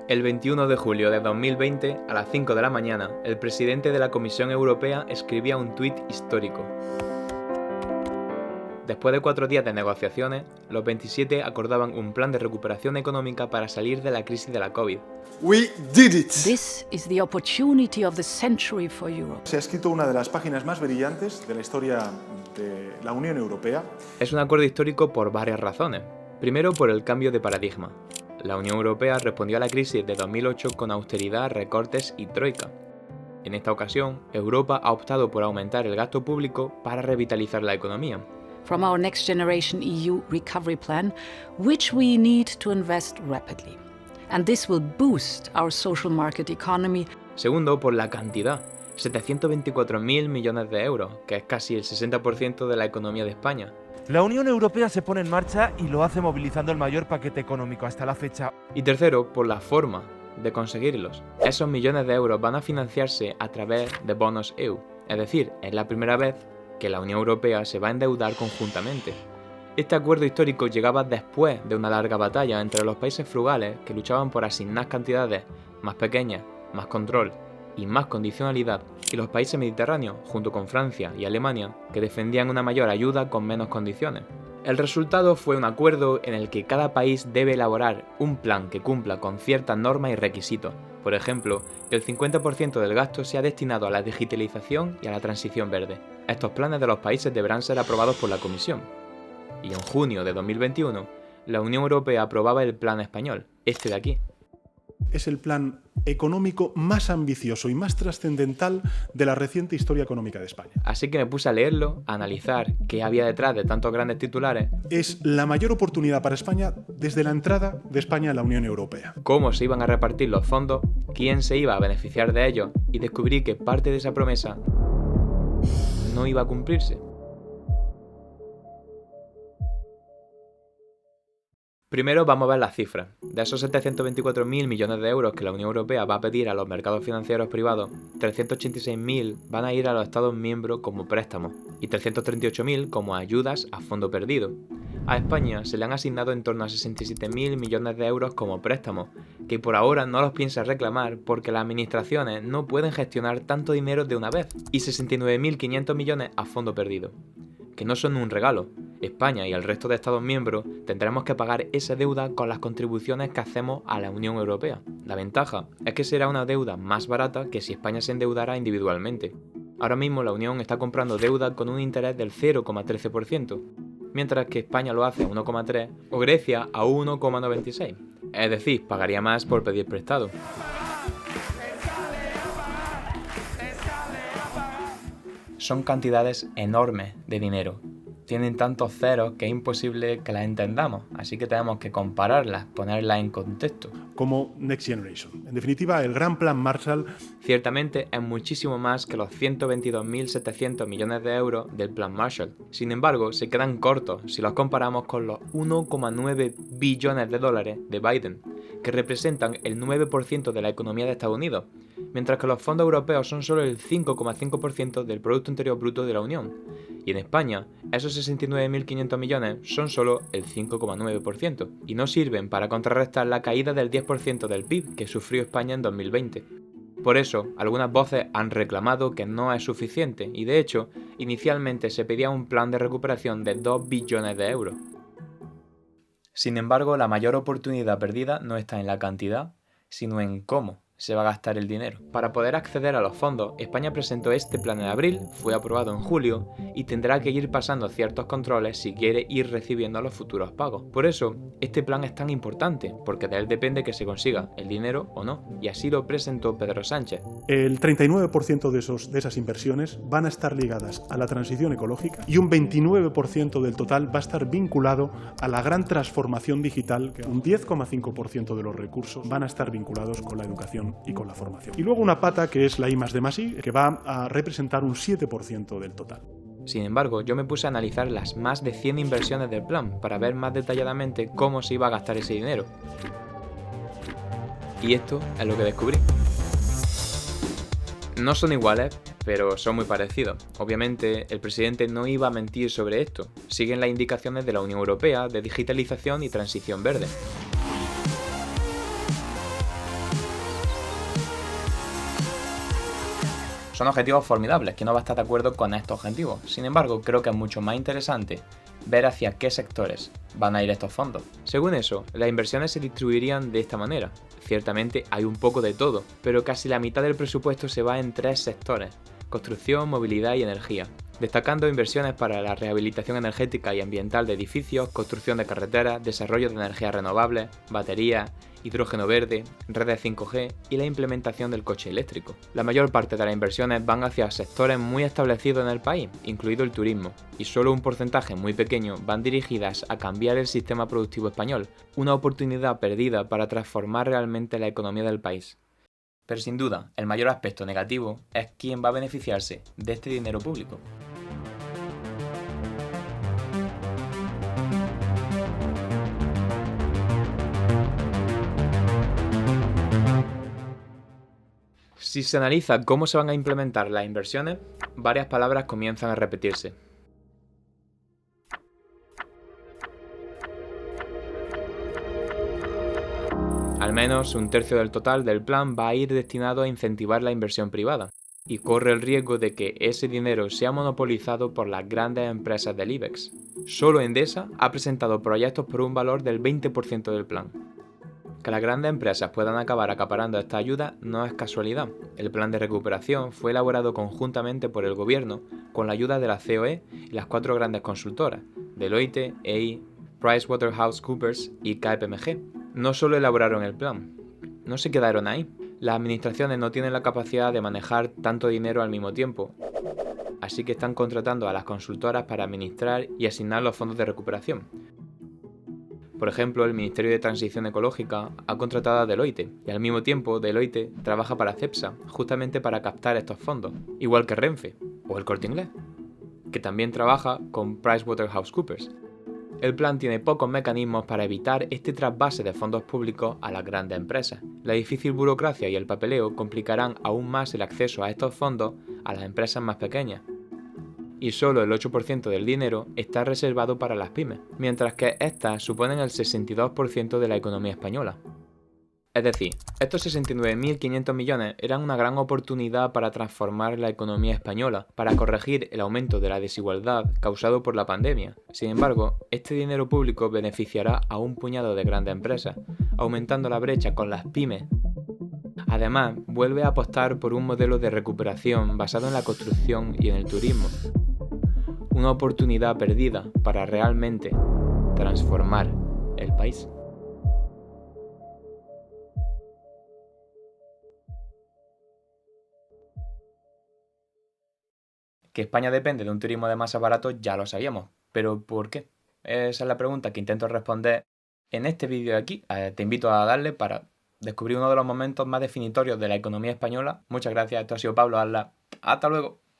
El 21 de julio de 2020, a las 5 de la mañana, el presidente de la Comisión Europea escribía un tuit histórico. Después de 4 días de negociaciones, los 27 acordaban un plan de recuperación económica para salir de la crisis de la COVID. We did it. This is the opportunity of the century for Europe. Se ha escrito una de las páginas más brillantes de la historia de la Unión Europea. Es un acuerdo histórico por varias razones. Primero, por el cambio de paradigma. La Unión Europea respondió a la crisis de 2008 con austeridad, recortes y troika. En esta ocasión, Europa ha optado por aumentar el gasto público para revitalizar la economía. From our Next Generation EU recovery plan, which we need to invest rapidly. And this will boost our social market economy. Segundo, por la cantidad. 724.000 millones de euros, que es casi el 60% de la economía de España. La Unión Europea se pone en marcha y lo hace movilizando el mayor paquete económico hasta la fecha. Y tercero, por la forma de conseguirlos. Esos millones de euros van a financiarse a través de bonos EU. Es decir, es la primera vez que la Unión Europea se va a endeudar conjuntamente. Este acuerdo histórico llegaba después de una larga batalla entre los países frugales que luchaban por asignar cantidades más pequeñas, más control y más condicionalidad, y los países mediterráneos, junto con Francia y Alemania, que defendían una mayor ayuda con menos condiciones. El resultado fue un acuerdo en el que cada país debe elaborar un plan que cumpla con ciertas normas y requisitos. Por ejemplo, que el 50% del gasto sea destinado a la digitalización y a la transición verde. Estos planes de los países deberán ser aprobados por la Comisión. Y en junio de 2021, la Unión Europea aprobaba el plan español, este de aquí. Es el plan económico más ambicioso y más trascendental de la reciente historia económica de España. Así que me puse a leerlo, a analizar qué había detrás de tantos grandes titulares. Es la mayor oportunidad para España desde la entrada de España a la Unión Europea. Cómo se iban a repartir los fondos, quién se iba a beneficiar de ellos, y descubrí que parte de esa promesa no iba a cumplirse. Primero vamos a ver las cifras. De esos 724.000 millones de euros que la Unión Europea va a pedir a los mercados financieros privados, 386.000 van a ir a los Estados miembros como préstamos y 338.000 como ayudas a fondo perdido. A España se le han asignado en torno a 67.000 millones de euros como préstamos, que por ahora no los piensa reclamar porque las administraciones no pueden gestionar tanto dinero de una vez, y 69.500 millones a fondo perdido, que no son un regalo. España y el resto de Estados miembros tendremos que pagar esa deuda con las contribuciones que hacemos a la Unión Europea. La ventaja es que será una deuda más barata que si España se endeudara individualmente. Ahora mismo la Unión está comprando deuda con un interés del 0,13%, mientras que España lo hace a 1,3% o Grecia a 1,96%. Es decir, pagaría más por pedir prestado. Son cantidades enormes de dinero. Tienen tantos ceros que es imposible que las entendamos, así que tenemos que compararlas, ponerlas en contexto. Como Next Generation. En definitiva, el gran plan Marshall. Ciertamente es muchísimo más que los 122.700 millones de euros del plan Marshall. Sin embargo, se quedan cortos si los comparamos con los 1,9 billones de dólares de Biden, que representan el 9% de la economía de Estados Unidos, mientras que los fondos europeos son solo el 5,5% del Producto Interior Bruto de la Unión. Y en España, esos 69.500 millones son solo el 5,9% y no sirven para contrarrestar la caída del 10% del PIB que sufrió España en 2020. Por eso, algunas voces han reclamado que no es suficiente y de hecho, inicialmente se pedía un plan de recuperación de 2 billones de euros. Sin embargo, la mayor oportunidad perdida no está en la cantidad, sino en cómo se va a gastar el dinero. Para poder acceder a los fondos, España presentó este plan en abril, fue aprobado en julio y tendrá que ir pasando ciertos controles si quiere ir recibiendo los futuros pagos. Por eso, este plan es tan importante, porque de él depende que se consiga el dinero o no, y así lo presentó Pedro Sánchez. El 39% de esas inversiones van a estar ligadas a la transición ecológica y un 29% del total va a estar vinculado a la gran transformación digital, que un 10,5% de los recursos van a estar vinculados con la educación y con la formación. Y luego una pata que es la I+D+I, que va a representar un 7% del total. Sin embargo, yo me puse a analizar las más de 100 inversiones del plan para ver más detalladamente cómo se iba a gastar ese dinero. Y esto es lo que descubrí. No son iguales, pero son muy parecidos. Obviamente, el presidente no iba a mentir sobre esto. Siguen las indicaciones de la Unión Europea de digitalización y transición verde. Son objetivos formidables, ¿quién no va a estar de acuerdo con estos objetivos? Sin embargo, creo que es mucho más interesante ver hacia qué sectores van a ir estos fondos. Según eso, las inversiones se distribuirían de esta manera. Ciertamente hay un poco de todo, pero casi la mitad del presupuesto se va en 3 sectores: construcción, movilidad y energía, destacando inversiones para la rehabilitación energética y ambiental de edificios, construcción de carreteras, desarrollo de energías renovables, baterías, hidrógeno verde, redes 5G y la implementación del coche eléctrico. La mayor parte de las inversiones van hacia sectores muy establecidos en el país, incluido el turismo, y solo un porcentaje muy pequeño van dirigidas a cambiar el sistema productivo español, una oportunidad perdida para transformar realmente la economía del país. Pero sin duda, el mayor aspecto negativo es quién va a beneficiarse de este dinero público. Si se analiza cómo se van a implementar las inversiones, varias palabras comienzan a repetirse. Al menos un tercio del total del plan va a ir destinado a incentivar la inversión privada, y corre el riesgo de que ese dinero sea monopolizado por las grandes empresas del IBEX. Solo Endesa ha presentado proyectos por un valor del 20% del plan. Que las grandes empresas puedan acabar acaparando esta ayuda no es casualidad. El plan de recuperación fue elaborado conjuntamente por el gobierno con la ayuda de la COE y las 4 grandes consultoras, Deloitte, EY, PricewaterhouseCoopers y KPMG. No solo elaboraron el plan, no se quedaron ahí. Las administraciones no tienen la capacidad de manejar tanto dinero al mismo tiempo, así que están contratando a las consultoras para administrar y asignar los fondos de recuperación. Por ejemplo, el Ministerio de Transición Ecológica ha contratado a Deloitte y al mismo tiempo Deloitte trabaja para Cepsa, justamente para captar estos fondos, igual que Renfe o el Corte Inglés, que también trabaja con PricewaterhouseCoopers. El plan tiene pocos mecanismos para evitar este trasvase de fondos públicos a las grandes empresas. La difícil burocracia y el papeleo complicarán aún más el acceso a estos fondos a las empresas más pequeñas. Y solo el 8% del dinero está reservado para las pymes, mientras que estas suponen el 62% de la economía española. Es decir, estos 69.500 millones eran una gran oportunidad para transformar la economía española, para corregir el aumento de la desigualdad causado por la pandemia. Sin embargo, este dinero público beneficiará a un puñado de grandes empresas, aumentando la brecha con las pymes. Además, vuelve a apostar por un modelo de recuperación basado en la construcción y en el turismo. Una oportunidad perdida para realmente transformar el país. Que España depende de un turismo de masa barato ya lo sabíamos, pero ¿por qué? Esa es la pregunta que intento responder en este vídeo de aquí. Te invito a darle para descubrir uno de los momentos más definitorios de la economía española. Muchas gracias, esto ha sido Pablo Atlas. Hasta luego.